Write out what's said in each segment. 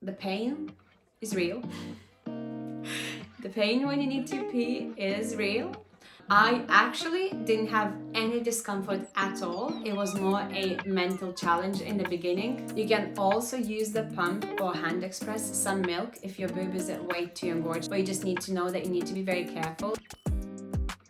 The pain is real. The pain when you need to pee is real. I actually didn't have any discomfort at all. It was more a mental challenge in the beginning. You can also use the pump or hand express some milk if your boob is way too engorged, but you just need to know that you need to be very careful.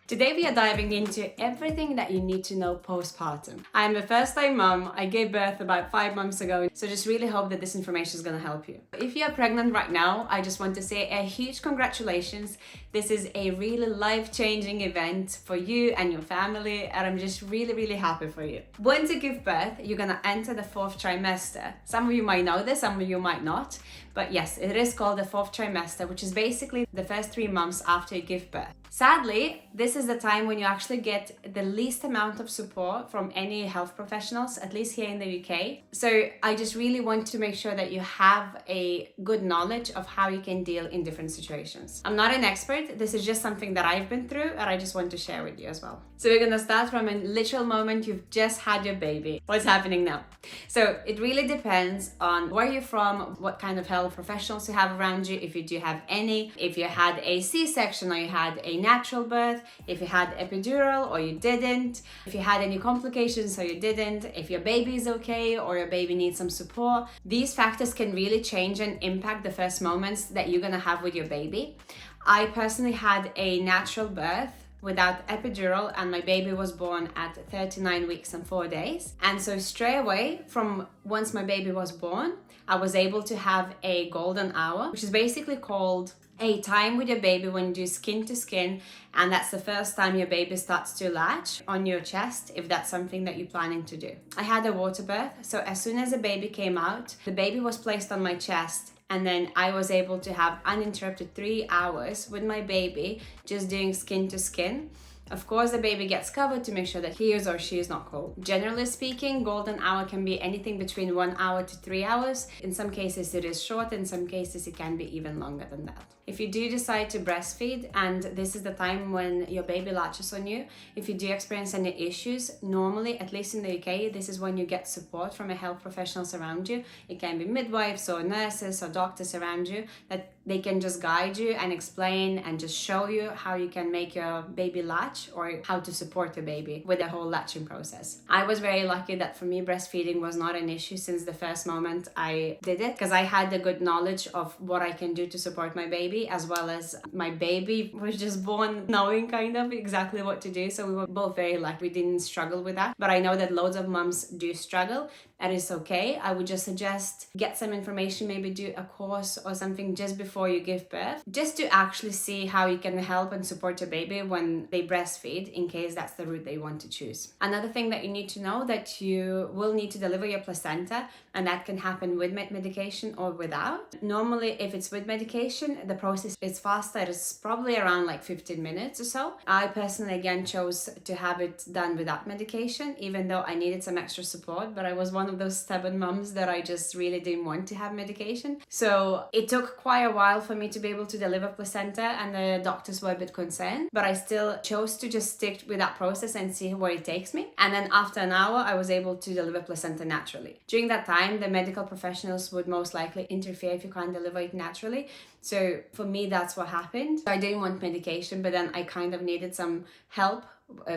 Today we are diving into everything that you need to know postpartum. I'm a first-time mom. I gave birth about 5 months ago, so just really hope that this information is going to help you. If you're pregnant right now, I just want to say a huge congratulations. This is a really life-changing event for you and your family, and I'm just really happy for you. Once you give birth, you're going to enter the 4th trimester. Some of you might know this, some of you might not, but yes, it is called the 4th trimester, which is basically the first 3 months after you give birth. Sadly, this is the time when you actually get the least amount of support from any health professionals, at least here in the UK. So I just really want to make sure that you have a good knowledge of how you can deal in different situations. I'm not an expert. This is just something that I've been through and I just want to share with you as well. So we're going to start from a literal moment you've just had your baby. What's happening now? So it really depends on where you're from, what kind of health professionals you have around you, if you do have any, if you had a C-section or you had a natural birth, if you had epidural or you didn't, if you had any complications or you didn't, if your baby is okay or your baby needs some support. These factors can really change and impact the first moments that you're gonna have with your baby. I personally had a natural birth without epidural and my baby was born at 39 weeks and 4 days. And so straight away from once my baby was born, I was able to have a golden hour, which is basically called a time with your baby when you do skin to skin, and that's the first time your baby starts to latch on your chest if that's something that you're planning to do. I had a water birth, so as soon as the baby came out, the baby was placed on my chest, and then I was able to have uninterrupted 3 hours with my baby just doing skin to skin. Of course, the baby gets covered to make sure that he is or she is not cold. Generally speaking, golden hour can be anything between 1 hour to 3 hours. In some cases it is short, in some cases it can be even longer than that. If you do decide to breastfeed and this is the time when your baby latches on you, if you do experience any issues, normally, at least in the UK, this is when you get support from a health professionals around you. It can be midwives or nurses or doctors around you that they can just guide you and explain and just show you how you can make your baby latch or how to support the baby with the whole latching process. I was very lucky that for me breastfeeding was not an issue since the first moment I did it, because I had the good knowledge of what I can do to support my baby, as well as my baby was just born knowing kind of exactly what to do. So we were both very lucky. We didn't struggle with that, but I know that loads of moms do struggle, and it's okay. I would just suggest get some information, maybe do a course or something just before you give birth, just to actually see how you can help and support your baby when they breastfeed, in case that's the route they want to choose. Another thing that you need to know, that you will need to deliver your placenta, and that can happen with medication or without. Normally, if it's with medication, the process is faster. It's probably around like 15 minutes or so. I personally, again, chose to have it done without medication, even though I needed some extra support, but I was one of those stubborn moms that I just really didn't want to have medication. So it took quite a while for me to be able to deliver placenta, and the doctors were a bit concerned, but I still chose to just stick with that process and see where it takes me. And then after an hour, I was able to deliver placenta naturally. During that time, the medical professionals would most likely interfere if you can't deliver it naturally. So for me, that's what happened. I didn't want medication, but then I kind of needed some help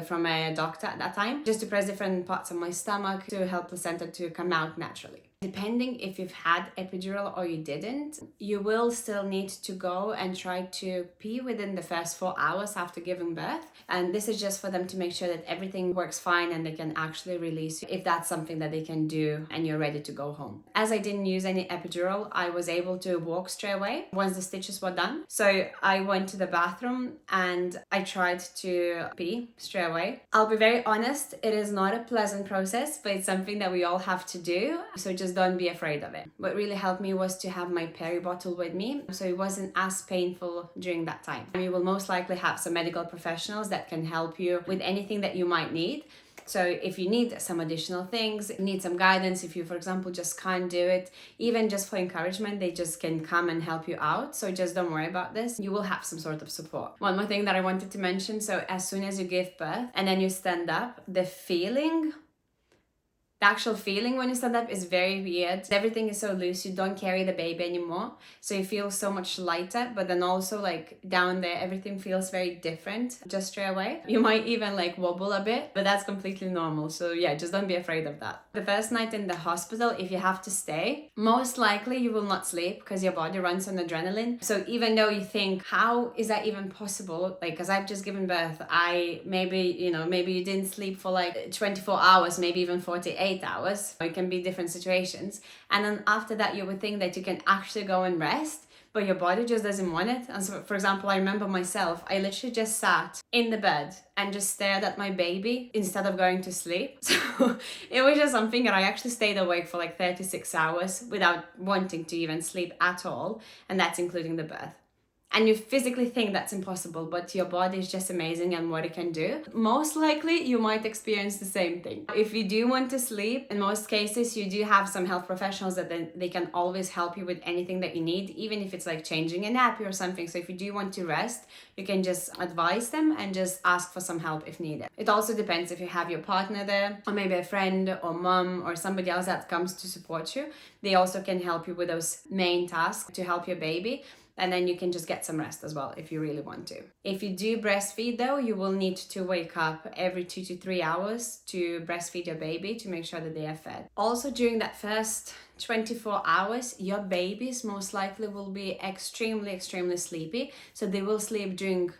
from a doctor at that time, just to press different parts of my stomach to help placenta to come out naturally. Depending if you've had epidural or you didn't, you will still need to go and try to pee within the first 4 hours after giving birth. And this is just for them to make sure that everything works fine and they can actually release you if that's something that they can do and you're ready to go home. As I didn't use any epidural, I was able to walk straight away once the stitches were done. So I went to the bathroom and I tried to pee straight away. I'll be very honest, it is not a pleasant process, but it's something that we all have to do. So just don't be afraid of it. What really helped me was to have my peri bottle with me, so it wasn't as painful during that time. You will most likely have some medical professionals that can help you with anything that you might need. So if you need some additional things, need some guidance, if you, for example, just can't do it, even just for encouragement, they just can come and help you out. So just don't worry about this. You will have some sort of support. One more thing that I wanted to mention. So as soon as you give birth and then you stand up, the feeling The actual feeling when you stand up is very weird. Everything is so loose, you don't carry the baby anymore. So you feel so much lighter, but then also like down there, everything feels very different just straight away. You might even like wobble a bit, but that's completely normal. So yeah, just don't be afraid of that. The first night in the hospital, if you have to stay, most likely you will not sleep because your body runs on adrenaline. So even though you think, how is that even possible? Like, because I've just given birth, maybe you didn't sleep for like 24 hours, maybe even 48 hours. It can be different situations. And then after that, you would think that you can actually go and rest, but your body just doesn't want it. And so, for example, I remember myself, I literally just sat in the bed and just stared at my baby instead of going to sleep. So it was just something that I actually stayed awake for like 36 hours without wanting to even sleep at all. And that's including the birth. And you physically think that's impossible, but your body is just amazing and what it can do. Most likely, you might experience the same thing. If you do want to sleep, in most cases, you do have some health professionals that they can always help you with anything that you need, even if it's like changing a nappy or something. So if you do want to rest, you can just advise them and just ask for some help if needed. It also depends if you have your partner there, or maybe a friend or mom or somebody else that comes to support you. They also can help you with those main tasks to help your baby. And then you can just get some rest as well if you really want to. If you do breastfeed though, you will need to wake up every 2 to 3 hours to breastfeed your baby to make sure that they are fed. Also during that first 24 hours, your babies most likely will be extremely sleepy. So they will sleep during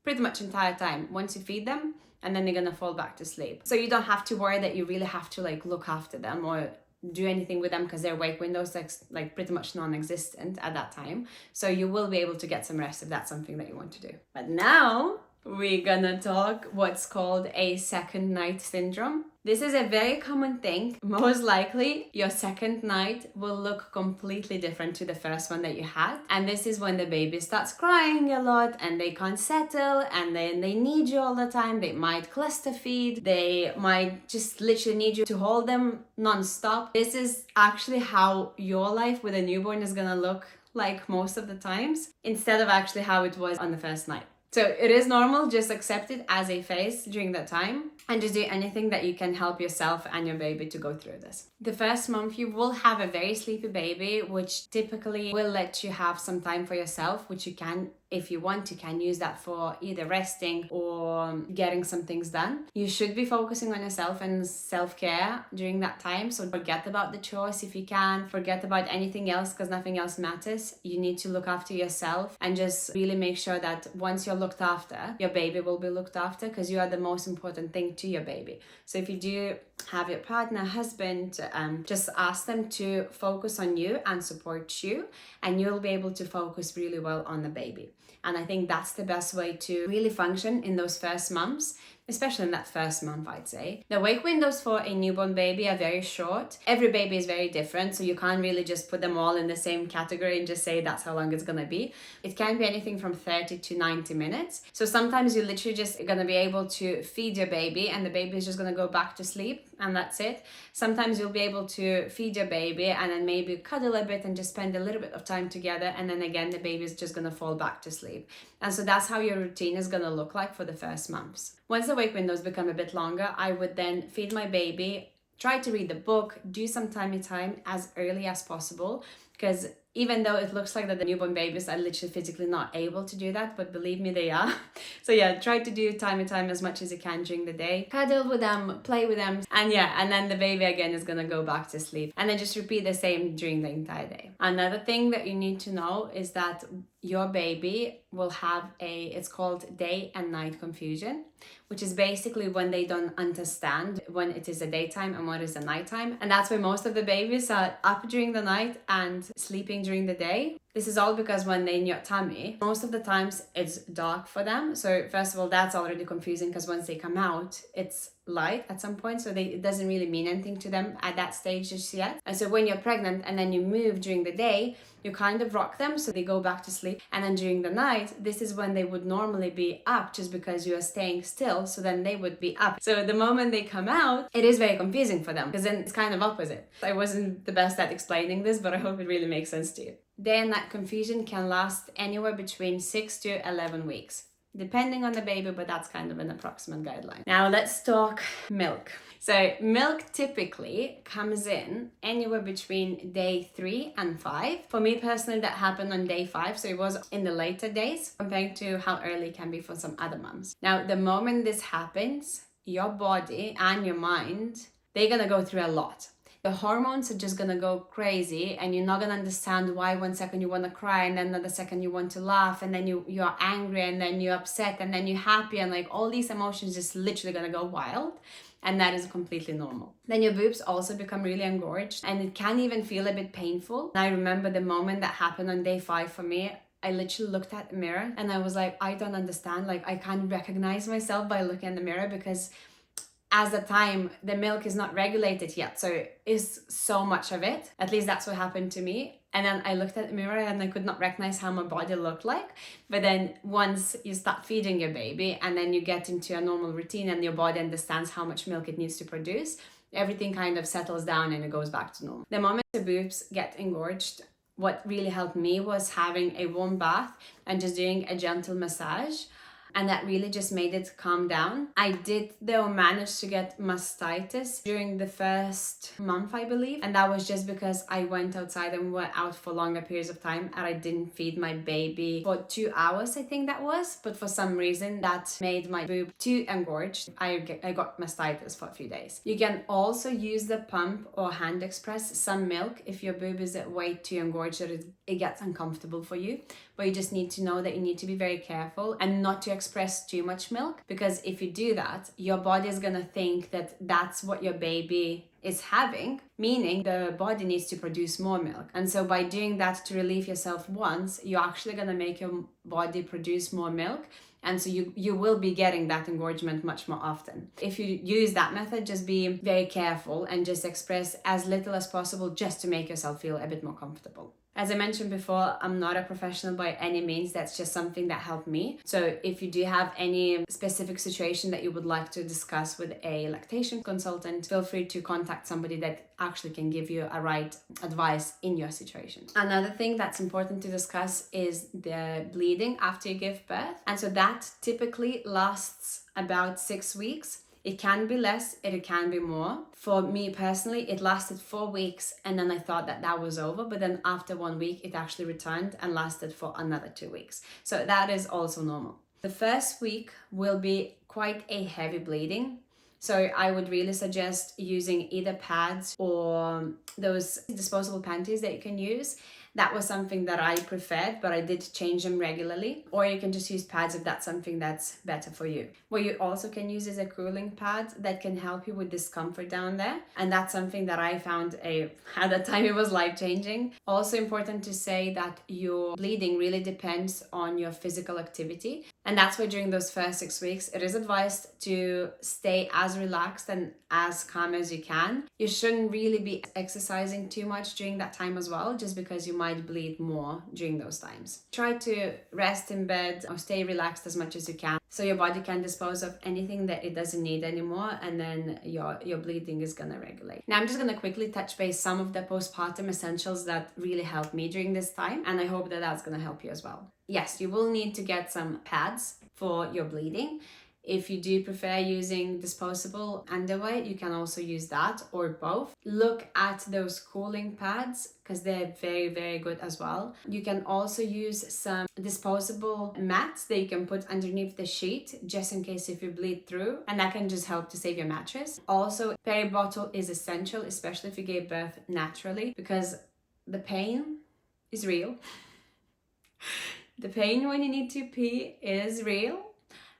pretty much entire time once you feed them, and then they're gonna fall back to sleep. So you don't have to worry that you really have to like look after them or do anything with them because their wake windows like pretty much non-existent at that time. So you will be able to get some rest if that's something that you want to do. But now we're gonna talk what's called a second night syndrome. This is a very common thing. Most likely your second night will look completely different to the first one that you had. And this is when the baby starts crying a lot and they can't settle, and then they need you all the time. They might cluster feed. They might just literally need you to hold them non-stop. This is actually how your life with a newborn is gonna look like most of the times, instead of actually how it was on the first night. So it is normal, just accept it as a phase during that time and just do anything that you can help yourself and your baby to go through this. The first month you will have a very sleepy baby, which typically will let you have some time for yourself, which you can, if you want, you can use that for either resting or getting some things done. You should be focusing on yourself and self-care during that time. So forget about the chores if you can, forget about anything else because nothing else matters. You need to look after yourself and just really make sure that once you're looked after, your baby will be looked after because you are the most important thing to your baby. So if you do have your partner, husband, just ask them to focus on you and support you, and you'll be able to focus really well on the baby. And I think that's the best way to really function in those first months, especially in that first month, I'd say. The wake windows for a newborn baby are very short. Every baby is very different, so you can't really just put them all in the same category and just say that's how long it's gonna be. It can be anything from 30 to 90 minutes. So sometimes you're literally just gonna be able to feed your baby and the baby is just gonna go back to sleep and that's it. Sometimes you'll be able to feed your baby and then maybe cuddle a bit and just spend a little bit of time together, and then again the baby is just gonna fall back to sleep. And so that's how your routine is gonna look like for the first months. Once the wake windows become a bit longer, I would then feed my baby, try to read the book, do some tummy time as early as possible, because even though it looks like that the newborn babies are literally physically not able to do that, but believe me, they are. So yeah, try to do tummy time as much as you can during the day. Cuddle with them, play with them, and then the baby again is gonna go back to sleep. And then just repeat the same during the entire day. Another thing that you need to know is that your baby will have it's called day and night confusion, which is basically when they don't understand when it is a daytime and what is a nighttime. And that's why most of the babies are up during the night and sleeping during the day. This is all because when they're in your tummy, most of the times it's dark for them. So first of all, that's already confusing because once they come out, it's light at some point. So it doesn't really mean anything to them at that stage just yet. And so when you're pregnant and then you move during the day, you kind of rock them so they go back to sleep. And then during the night, this is when they would normally be up just because you are staying still. So then they would be up. So the moment they come out, it is very confusing for them because then it's kind of opposite. I wasn't the best at explaining this, but I hope it really makes sense to you. Day and night confusion can last anywhere between 6 to 11 weeks. depending on the baby, but that's kind of an approximate guideline. Now let's talk milk. So milk typically comes in anywhere between day 3 and 5. For me personally, that happened on day 5, so it was in the later days compared to how early it can be for some other moms. Now, the moment this happens, your body and your mind, they're gonna go through a lot. The hormones are just gonna go crazy, and you're not gonna understand why one second you wanna cry, and then another second you want to laugh, and then you're angry, and then you're upset, and then you're happy, and like all these emotions just literally gonna go wild. And that is completely normal. Then your boobs also become really engorged, and it can even feel a bit painful. And I remember the moment that happened on day 5 for me. I literally looked at the mirror and I was like, I don't understand. Like, I can't recognize myself by looking in the mirror, because as the time, the milk is not regulated yet. So it's so much of it. At least that's what happened to me. And then I looked at the mirror and I could not recognize how my body looked like. But then once you start feeding your baby and then you get into a normal routine and your body understands how much milk it needs to produce, everything kind of settles down and it goes back to normal. The moment the boobs get engorged, what really helped me was having a warm bath and just doing a gentle massage. And that really just made it calm down. I did though manage to get mastitis during the first month, I believe. And that was just because I went outside and were out for longer periods of time and I didn't feed my baby for 2 hours, I think that was. But for some reason that made my boob too engorged. I got mastitis for a few days. You can also use the pump or hand express some milk if your boob is way too engorged that it gets uncomfortable for you. But you just need to know that you need to be very careful and not to express too much milk, because if you do that, your body is gonna think that that's what your baby is having, meaning the body needs to produce more milk. And so by doing that to relieve yourself once, you're actually gonna make your body produce more milk. And so you will be getting that engorgement much more often. If you use that method, just be very careful and just express as little as possible just to make yourself feel a bit more comfortable. As I mentioned before, I'm not a professional by any means. That's just something that helped me. So if you do have any specific situation that you would like to discuss with a lactation consultant, feel free to contact somebody that actually can give you a right advice in your situation. Another thing that's important to discuss is the bleeding after you give birth. And so that typically lasts about 6 weeks. It can be less, it can be more. For me personally, it lasted 4 weeks and then I thought that was over. But then after 1 week, it actually returned and lasted for another 2 weeks. So that is also normal. The first week will be quite a heavy bleeding. So I would really suggest using either pads or those disposable panties that you can use. That was something that I preferred, but I did change them regularly. Or you can just use pads if that's something that's better for you. What you also can use is a cooling pad that can help you with discomfort down there. And that's something that I found at that time it was life-changing. Also important to say that your bleeding really depends on your physical activity. And that's why during those first 6 weeks, it is advised to stay as relaxed and as calm as you can. You shouldn't really be exercising too much during that time as well, just because you might bleed more during those times. Try to rest in bed or stay relaxed as much as you can so your body can dispose of anything that it doesn't need anymore, and then your bleeding is gonna regulate. Now I'm just gonna quickly touch base some of the postpartum essentials that really helped me during this time, and I hope that that's gonna help you as well. Yes, you will need to get some pads for your bleeding. If you do prefer using disposable underwear, you can also use that or both. Look at those cooling pads because they're very, very good as well. You can also use some disposable mats that you can put underneath the sheet just in case if you bleed through, and that can just help to save your mattress. Also, peri-bottle is essential, especially if you gave birth naturally, because the pain is real. The pain when you need to pee is real,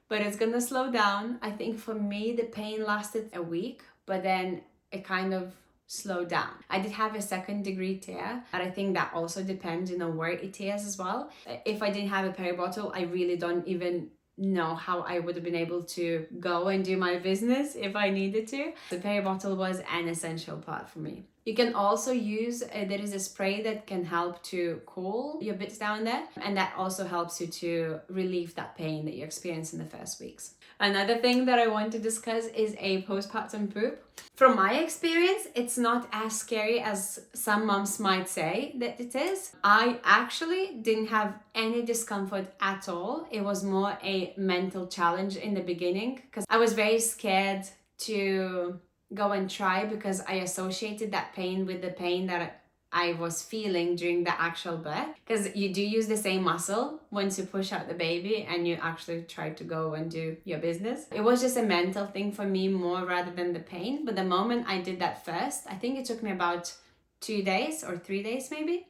but it's gonna slow down. I think for me, the pain lasted a week, but then it kind of slowed down. I did have a 2nd-degree tear, but I think that also depends, where it tears as well. If I didn't have a peri-bottle, I really don't even know how I would have been able to go and do my business if I needed to. The peri-bottle was an essential part for me. You can also use, there is a spray that can help to cool your bits down there, and that also helps you to relieve that pain that you experience in the first weeks. Another thing that I want to discuss is a postpartum poop. From my experience, it's not as scary as some moms might say that it is. I actually didn't have any discomfort at all. It was more a mental challenge in the beginning because I was very scared to go and try because I associated that pain with the pain that I was feeling during the actual birth, because you do use the same muscle once you push out the baby and you actually try to go and do your business. It was just a mental thing for me more rather than the pain. But the moment I did that first, I think it took me about 2 days or 3 days maybe.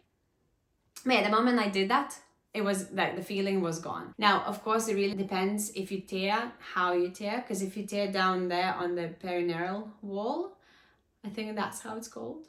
But yeah, the moment I did that, it was like the feeling was gone. Now, of course, it really depends if you tear, how you tear, because if you tear down there on the perineal wall, I think that's how it's called.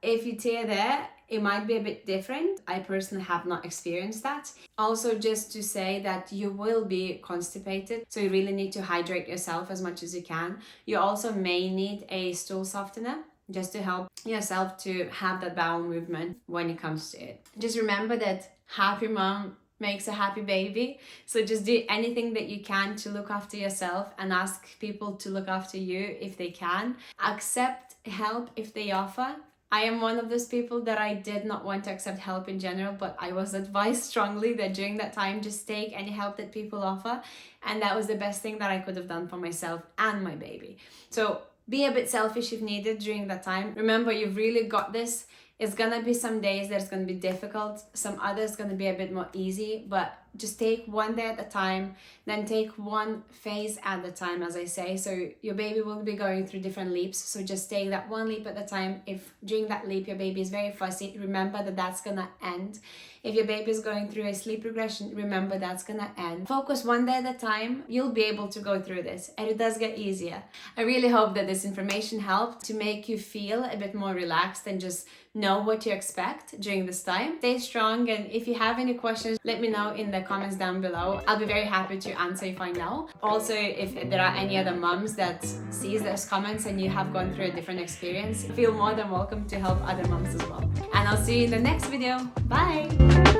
If you tear there, it might be a bit different. I personally have not experienced that. Also, just to say that you will be constipated, so you really need to hydrate yourself as much as you can. You also may need a stool softener just to help yourself to have that bowel movement when it comes to it. Just remember that happy mom makes a happy baby. So just do anything that you can to look after yourself and ask people to look after you if they can. Accept help if they offer. I am one of those people that I did not want to accept help in general, but I was advised strongly that during that time, just take any help that people offer. And that was the best thing that I could have done for myself and my baby. So be a bit selfish if needed during that time. Remember, you've really got this. It's gonna be some days that's gonna be difficult, some others gonna be a bit more easy, but just take one day at a time, then take one phase at a time, as I say. So your baby will be going through different leaps, so just take that one leap at a time. If during that leap your baby is very fussy, remember that that's gonna end. If your baby is going through a sleep regression, remember that's gonna end. Focus one day at a time. You'll be able to go through this, and it does get easier. I really hope that this information helped to make you feel a bit more relaxed and just know what to expect during this time. Stay strong, and if you have any questions, let me know in the comments down below. I'll be very happy to answer if I know. Also, if there are any other moms that sees those comments and you have gone through a different experience, feel more than welcome to help other moms as well. And I'll see you in the next video. Bye!